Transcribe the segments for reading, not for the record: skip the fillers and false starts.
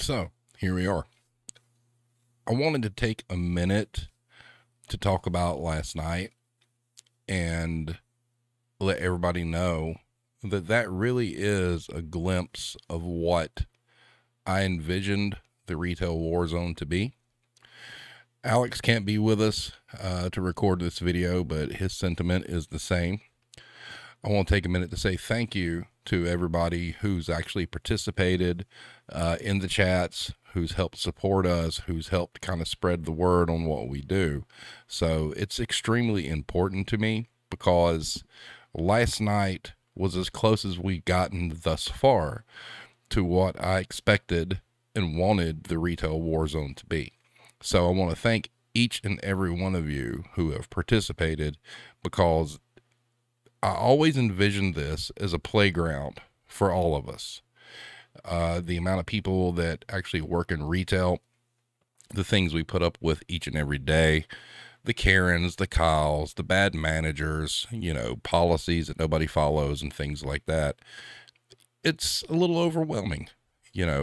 So here we are. I wanted to take a minute to talk about last night and let everybody know that that really is a glimpse of what I envisioned the retail war zone to be. Alex can't be with us to record this video, but his sentiment is the same. I want to take a minute to say thank you to everybody who's actually participated in the chats, who's helped support us, who's helped kind of spread the word on what we do. So it's extremely important to me because last night was as close as we've gotten thus far to what I expected and wanted the retail war zone to be. So I want to thank each and every one of you who have participated, because I always envisioned this as a playground for all of us. The amount of people that actually work in retail, the things we put up with each and every day, the Karens, the Kyles, the bad managers, policies that nobody follows and things like that. It's a little overwhelming,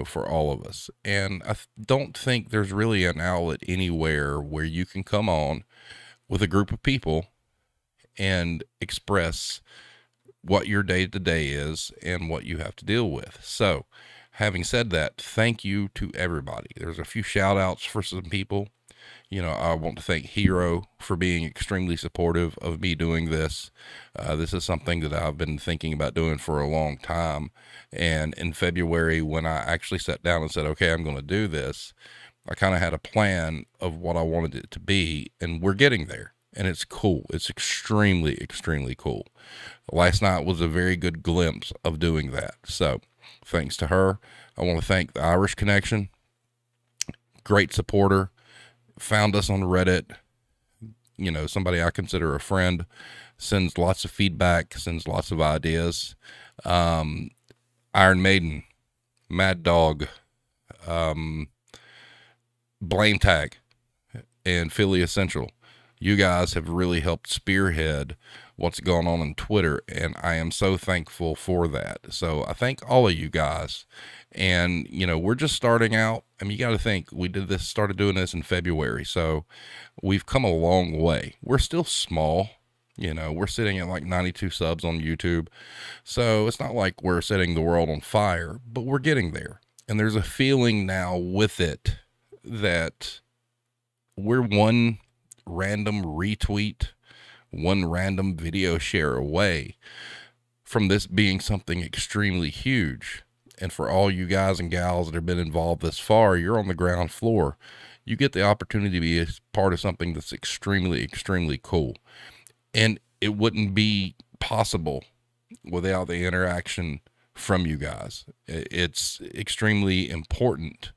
for all of us. And I don't think there's really an outlet anywhere where you can come on with a group of people and express what your day-to-day is and what you have to deal with. So having said that, thank you to everybody. There's a few shout outs for some people. I want to thank Hero for being extremely supportive of me doing this. This is something that I've been thinking about doing for a long time. And in February, when I actually sat down and said, okay, I'm going to do this, I kind of had a plan of what I wanted it to be, and we're getting there. And it's cool. It's extremely, extremely cool. Last night was a very good glimpse of doing that. So thanks to her. I want to thank the Irish Connection. Great supporter. Found us on Reddit. Somebody I consider a friend. Sends lots of feedback. Sends lots of ideas. Iron Maiden. Mad Dog. Blame Tag. And Philly Essential. You guys have really helped spearhead what's going on Twitter, and I am so thankful for that. So I thank all of you guys. And, we're just starting out. I mean, you got to think, we started doing this in February, so we've come a long way. We're still small. We're sitting at like 92 subs on YouTube. So it's not like we're setting the world on fire, but we're getting there. And there's a feeling now with it that we're one random retweet, one random video share away from this being something extremely huge. And for all you guys and gals that have been involved this far, you're on the ground floor. You get the opportunity to be a part of something that's extremely, extremely cool. And it wouldn't be possible without the interaction from you guys. It's extremely important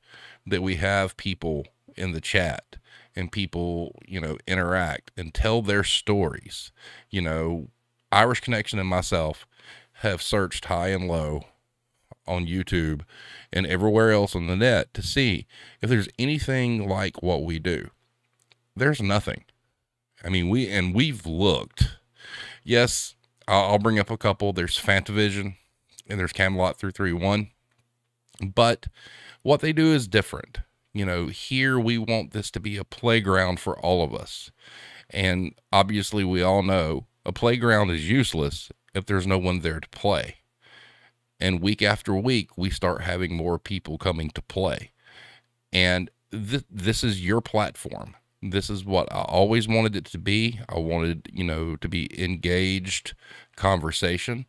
that we have people in the chat and people, interact and tell their stories. Irish Connection and myself have searched high and low on YouTube and everywhere else on the net to see if there's anything like what we do. There's nothing. I mean, we've looked. Yes, I'll bring up a couple. There's Fantavision and there's Camelot 331. But what they do is different. Here we want this to be a playground for all of us. And obviously we all know a playground is useless if there's no one there to play. And week after week, we start having more people coming to play. And this is your platform. This is what I always wanted it to be. I wanted, to be engaged conversation.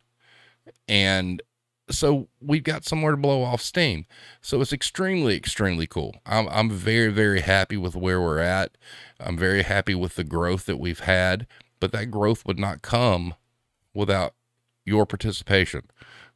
And so we've got somewhere to blow off steam. So it's extremely, extremely cool. I'm very, very happy with where we're at. I'm very happy with the growth that we've had, but that growth would not come without your participation.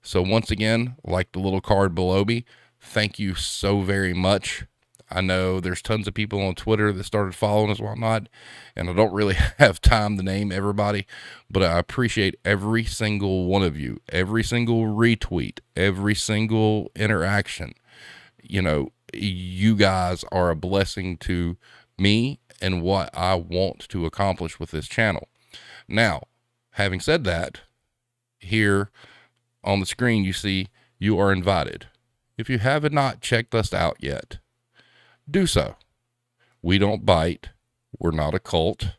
So once again, like the little card below me, thank you so very much. I know there's tons of people on Twitter that started following us and whatnot, and I don't really have time to name everybody, but I appreciate every single one of you, every single retweet, every single interaction. You guys are a blessing to me and what I want to accomplish with this channel. Now, having said that, here on the screen, you see you are invited. If you have not checked us out yet, do so. We don't bite. We're not a cult.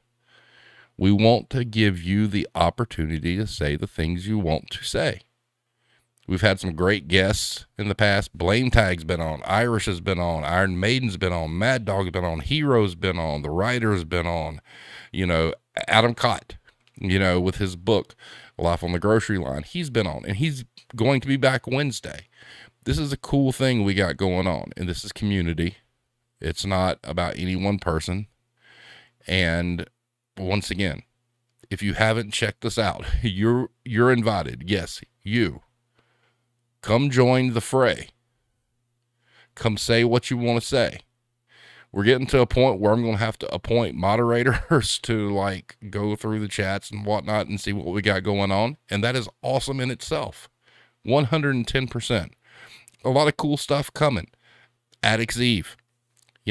We want to give you the opportunity to say the things you want to say. We've had some great guests in the past. Blame Tag's been on. Irish has been on. Iron Maiden's been on. Mad Dog's been on. Hero's been on. The Writer's been on. Adam Cott, with his book, Life on the Grocery Line, he's been on. And he's going to be back Wednesday. This is a cool thing we got going on. And this is community. It's not about any one person. And once again, if you haven't checked us out, you're invited. Yes, you. Come join the fray. Come say what you want to say. We're getting to a point where I'm going to have to appoint moderators to go through the chats and whatnot and see what we got going on. And that is awesome in itself. 110%. A lot of cool stuff coming. Addicts Eve.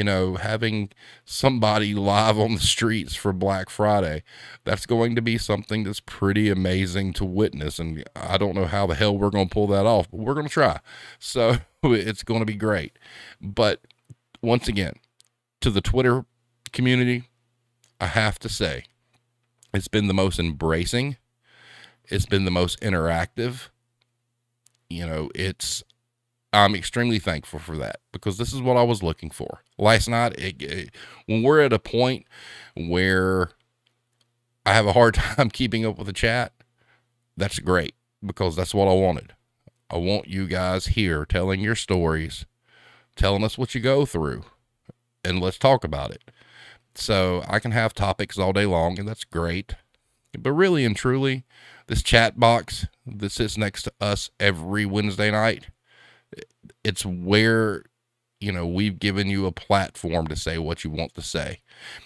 Having somebody live on the streets for Black Friday, that's going to be something that's pretty amazing to witness. And I don't know how the hell we're going to pull that off, but we're going to try. So it's going to be great. But once again, to the Twitter community, I have to say, it's been the most embracing. It's been the most interactive. I'm extremely thankful for that, because this is what I was looking for. Last night, when we're at a point where I have a hard time keeping up with the chat, that's great, because that's what I wanted. I want you guys here telling your stories, telling us what you go through, and let's talk about it. So I can have topics all day long, and that's great. But really and truly, this chat box that sits next to us every Wednesday night, it's where, we've given you a platform to say what you want to say.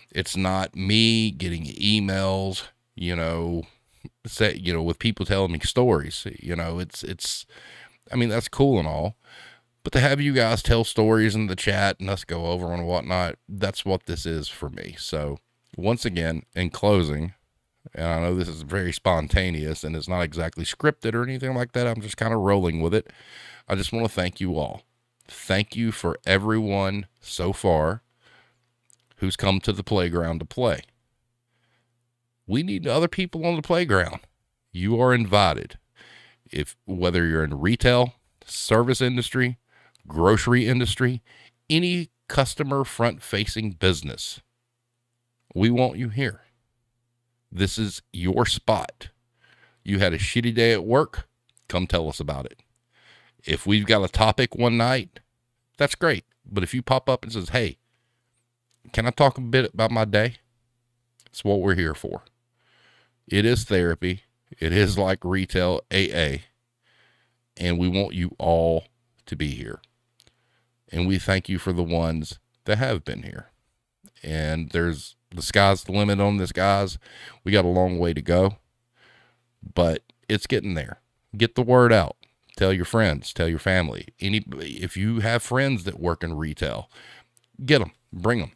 It's not me getting emails, with people telling me stories, that's cool and all, but to have you guys tell stories in the chat and us go over and whatnot, that's what this is for me. So once again, in closing, and I know this is very spontaneous and it's not exactly scripted or anything like that, I'm just kind of rolling with it. I just want to thank you all. Thank you for everyone so far who's come to the playground to play. We need other people on the playground. You are invited. Whether you're in retail, service industry, grocery industry, any customer front-facing business, we want you here. This is your spot. You had a shitty day at work, come tell us about it. If we've got a topic one night, that's great. But if you pop up and says, hey, can I talk a bit about my day? It's what we're here for. It is therapy. It is like retail AA. And we want you all to be here. And we thank you for the ones that have been here. And the sky's the limit on this, guys. We got a long way to go, but it's getting there. Get the word out. Tell your friends, tell your family. If you have friends that work in retail, get them, bring them.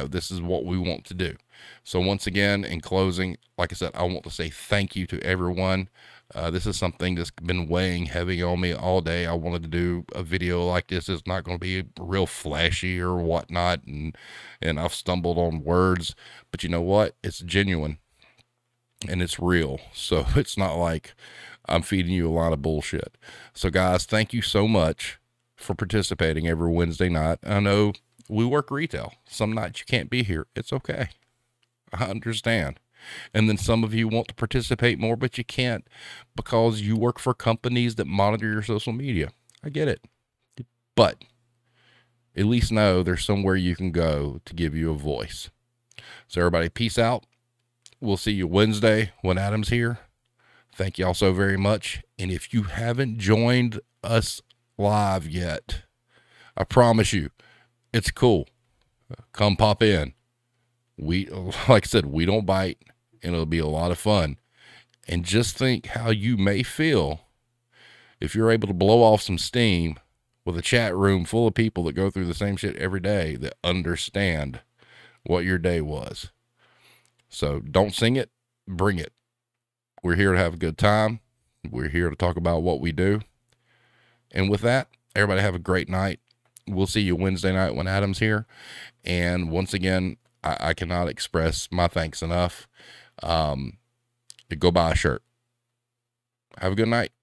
This is what we want to do. So once again, in closing, like I said, I want to say thank you to everyone. This is something that's been weighing heavy on me all day. I wanted to do a video like this. It's not going to be real flashy or whatnot, and I've stumbled on words, but you know what? It's genuine and it's real. So it's not like I'm feeding you a lot of bullshit. So guys, thank you so much for participating every Wednesday night. I know we work retail. Some nights you can't be here. It's okay. I understand. And then some of you want to participate more, but you can't because you work for companies that monitor your social media. I get it. But at least know there's somewhere you can go to give you a voice. So everybody, peace out. We'll see you Wednesday when Adam's here. Thank y'all so very much. And if you haven't joined us live yet, I promise you, it's cool. Come pop in. Like I said, we don't bite, and it'll be a lot of fun. And just think how you may feel if you're able to blow off some steam with a chat room full of people that go through the same shit every day that understand what your day was. So don't sing it, bring it. We're here to have a good time. We're here to talk about what we do. And with that, Everybody have a great night. We'll see you Wednesday night when Adam's here. And once again, I cannot express my thanks enough. Go buy a shirt. Have a good night.